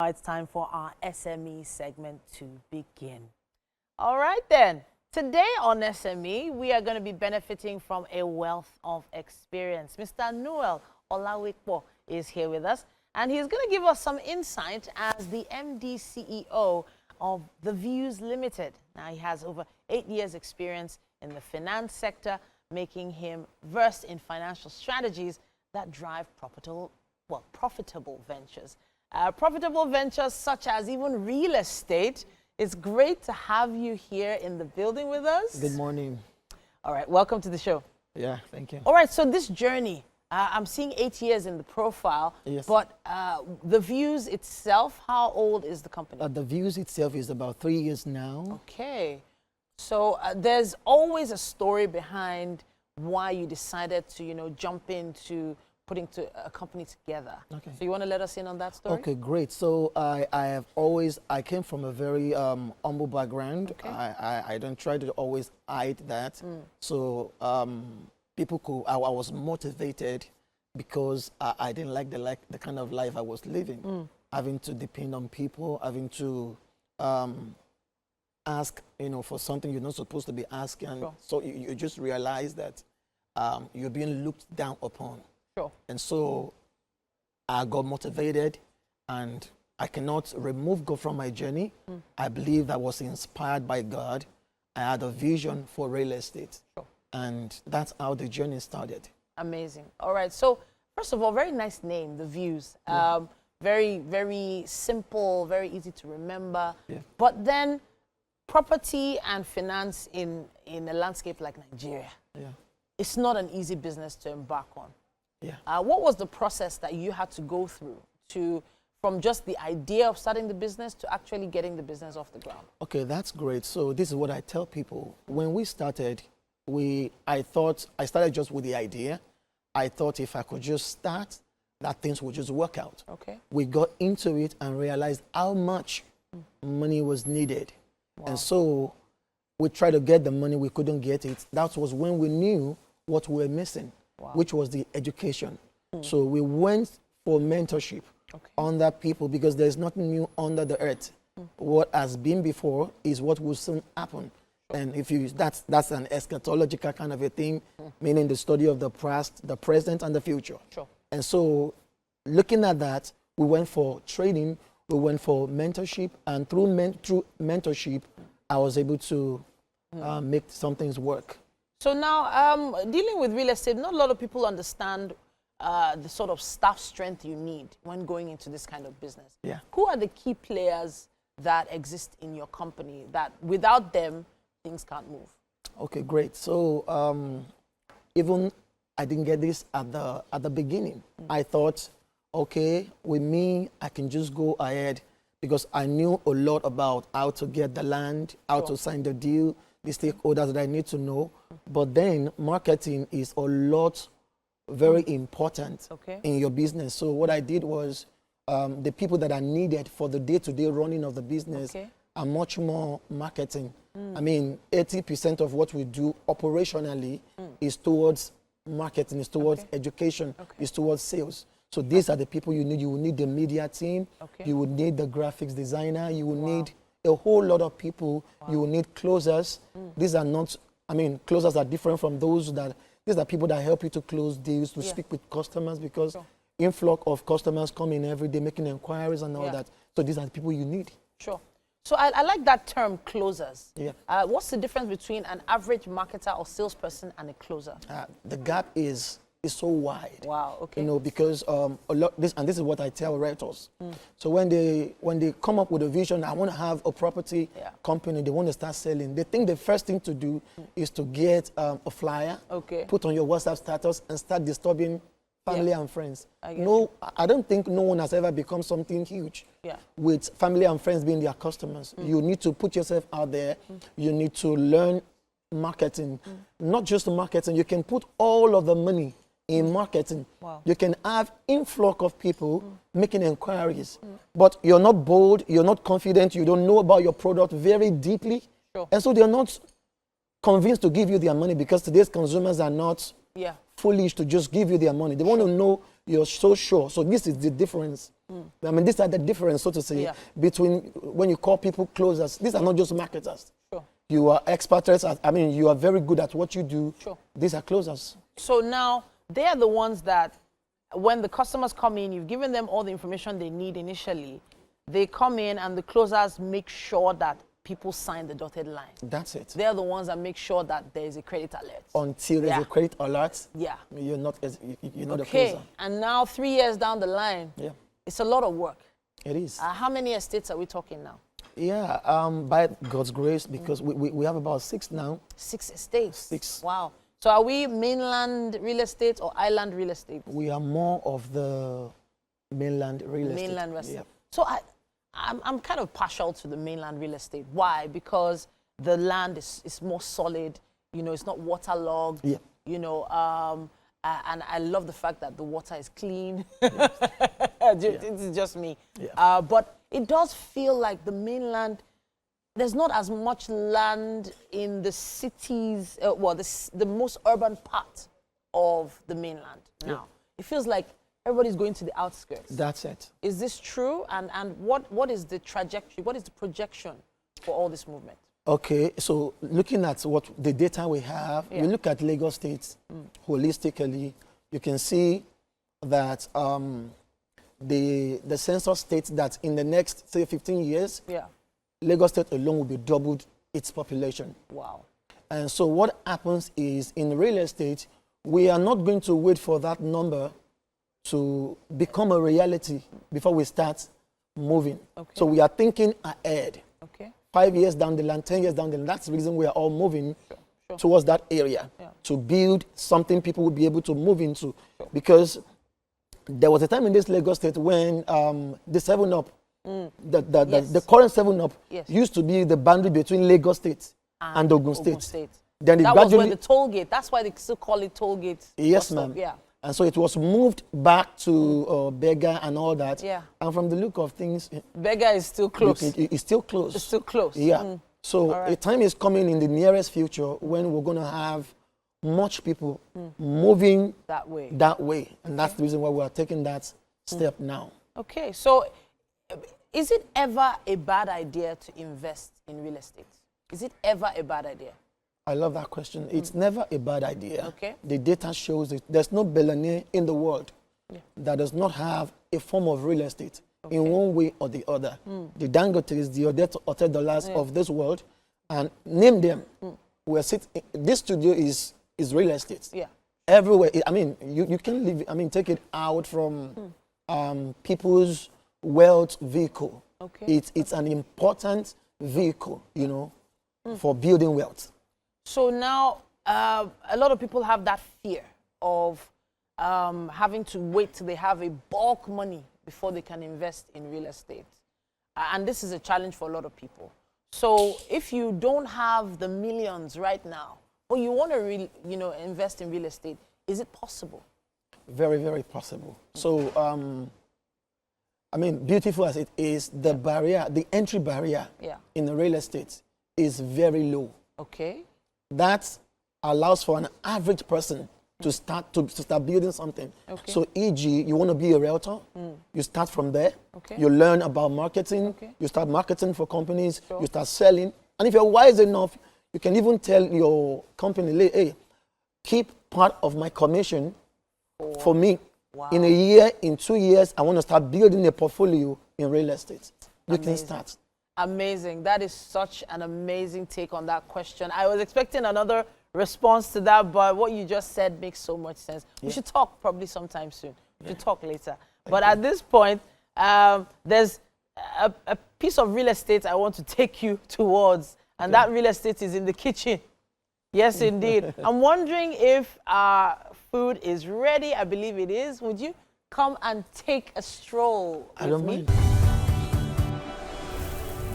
It's time for our SME segment to begin. All right then. Today on SME, we are going to be benefiting from a wealth of experience. Mr. Nuel Olawepo is here with us, and he's going to give us some insight as the MD CEO of Theviews Limited. Now, he has over 8 years experience in the finance sector, making him versed in financial strategies that drive profitable ventures. Profitable ventures such as even real estate. It's great to have you here in the building with us. Good morning. All right, welcome to the show. Yeah, thank you. All right, so this journey, I'm seeing 8 years in the profile, yes. But Theviews itself, how old is the company? Theviews itself is about 3 years now. Okay, so there's always a story behind why you decided to, jump into putting a company together. Okay. So you want to let us in on that story? Okay, great. So I came from a very humble background. Okay. I don't try to always hide that. So I was motivated because I didn't like the kind of life I was living. Having to depend on people, having to ask, for something you're not supposed to be asking. Sure. So you just realize that you're being looked down upon. Sure. And so I got motivated, and I cannot remove God from my journey. I believe I was inspired by God. I had a vision for real estate. Sure. And that's how the journey started. Amazing. All right. So first of all, very nice name, Theviews. Yeah. Very, very simple, very easy to remember. Yeah. But then property and finance in a landscape like Nigeria, it's not an easy business to embark on. Yeah. What was the process that you had to go through from just the idea of starting the business to actually getting the business off the ground? Okay, that's great. So this is what I tell people. When we started, I started just with the idea. I thought if I could just start, that things would just work out. Okay. We got into it and realized how much money was needed. Wow. And so we tried to get the money, we couldn't get it. That was when we knew what we were missing. Wow. Which was the education. So we went for mentorship under people, because there's nothing new under the earth. What has been before is what will soon happen. And if that's an eschatological kind of a thing, meaning the study of the past, the present, and the future. Sure. And so looking at that, we went for training, we went for mentorship, and through mentorship, I was able to make some things work. So now, dealing with real estate, not a lot of people understand the sort of staff strength you need when going into this kind of business. Yeah. Who are the key players that exist in your company that without them, things can't move? Okay, great. So even I didn't get this at the beginning. I thought, okay, with me, I can just go ahead because I knew a lot about how to get the land, how to sign the deal, the stakeholders that I need to know. But then marketing is a lot very important in your business. So what I did was the people that are needed for the day-to-day running of the business are much more marketing. I mean, 80% of what we do operationally is towards marketing, is towards education, is towards sales. So these are the people you need. You will need the media team. You will need the graphics designer. You will need a whole lot of people. You will need closers. These are not, closers are different from these are people that help you to close deals, to speak with customers, because influx of customers come in every day making inquiries and all that. So these are the people you need. Sure. So I like that term, closers. Yeah. What's the difference between an average marketer or salesperson and a closer? The gap is so wide. Wow. Okay. Because this is what I tell realtors. So when they come up with a vision, I want to have a property company, they want to start selling. They think the first thing to do is to get a flyer, put on your WhatsApp status, and start disturbing family and friends. I don't think no one has ever become something huge with family and friends being their customers. You need to put yourself out there. You need to learn marketing. Not just marketing. You can put all of the money in marketing. Wow. You can have influx of people making inquiries, but you're not bold, you're not confident, you don't know about your product very deeply. Sure. And so they're not convinced to give you their money, because today's consumers are not foolish to just give you their money. They want to know you're so sure. So this is the difference. I mean, these are the difference, so to say, between when you call people closers. These are not just marketers. Sure. You are experts. I mean, you are very good at what you do. Sure. These are closers. So now they are the ones that, when the customers come in, you've given them all the information they need initially. They come in and the closers make sure that people sign the dotted line. That's it. They're the ones that make sure that there is a credit alert. Until there's a credit alert, you're not a closer. And now 3 years down the line, it's a lot of work. It is. How many estates are we talking now? Yeah, by God's grace, because we have about 6 now. 6 estates? 6. Wow. So are we mainland real estate or island real estate? We are more of the mainland real estate. Mainland real estate. Yeah. So I'm kind of partial to the mainland real estate. Why? Because the land is more solid. You know, it's not waterlogged. Yeah. You know, and I love the fact that the water is clean. It's just me. Yeah. But it does feel like the mainland, there's not as much land in the cities, the most urban part of the mainland now. Yeah. It feels like everybody's going to the outskirts. That's it. Is this true? And what is the trajectory? What is the projection for all this movement? Okay, so looking at what the data we have, we look at Lagos State holistically, you can see that the census states that in the next, say, 15 years, Lagos State alone will be doubled its population. Wow. And so what happens is, in real estate, we are not going to wait for that number to become a reality before we start moving. Okay. So we are thinking ahead. Okay. 5 years down the line, 10 years down the line. That's the reason we are all moving towards that area, to build something people will be able to move into. Because there was a time in this Lagos State when the 7-Up, the current 7-Up used to be the boundary between Lagos State and Ogun State. Then that was where the toll gate, that's why they still call it toll gate. Yes, ma'am. Yeah. And so it was moved back to Bega and all that. Yeah. And from the look of things, Bega is still close. It's still close. It's still close. Yeah. So a time is coming in the nearest future when we're going to have much people moving that way. And that's the reason why we are taking that step now. Okay. So is it ever a bad idea to invest in real estate? Is it ever a bad idea? I love that question. It's never a bad idea. Okay. The data shows it. There's no billionaire in the world that does not have a form of real estate in one way or the other. The Dangotes, the Odette Dollars of this world, and name them. This studio is real estate. Yeah. Everywhere. I mean, you can live. I mean, take it out from people's wealth vehicle. Okay. It's an important vehicle, you know, for building wealth. So now, a lot of people have that fear of having to wait till they have a bulk money before they can invest in real estate. And this is a challenge for a lot of people. So if you don't have the millions right now, or you want to invest in real estate, is it possible? Very, very possible. So, I mean, beautiful as it is, the barrier, the entry barrier in the real estate is very low. Okay. That allows for an average person to start building something. Okay. So, e.g., you want to be a realtor, you start from there. Okay. You learn about marketing. Okay. You start marketing for companies. Sure. You start selling. And if you're wise enough, you can even tell your company, hey, keep part of my commission for me. Wow. In a year, in 2 years, I want to start building a portfolio in real estate. You can start. Amazing. That is such an amazing take on that question. I was expecting another response to that, but what you just said makes so much sense. Yeah. We should talk probably sometime soon. We should talk later. But at this point, there's a piece of real estate I want to take you towards, and that real estate is in the kitchen. Yes, indeed. I'm wondering if our food is ready. I believe it is. Would you come and take a stroll with me? I don't mind.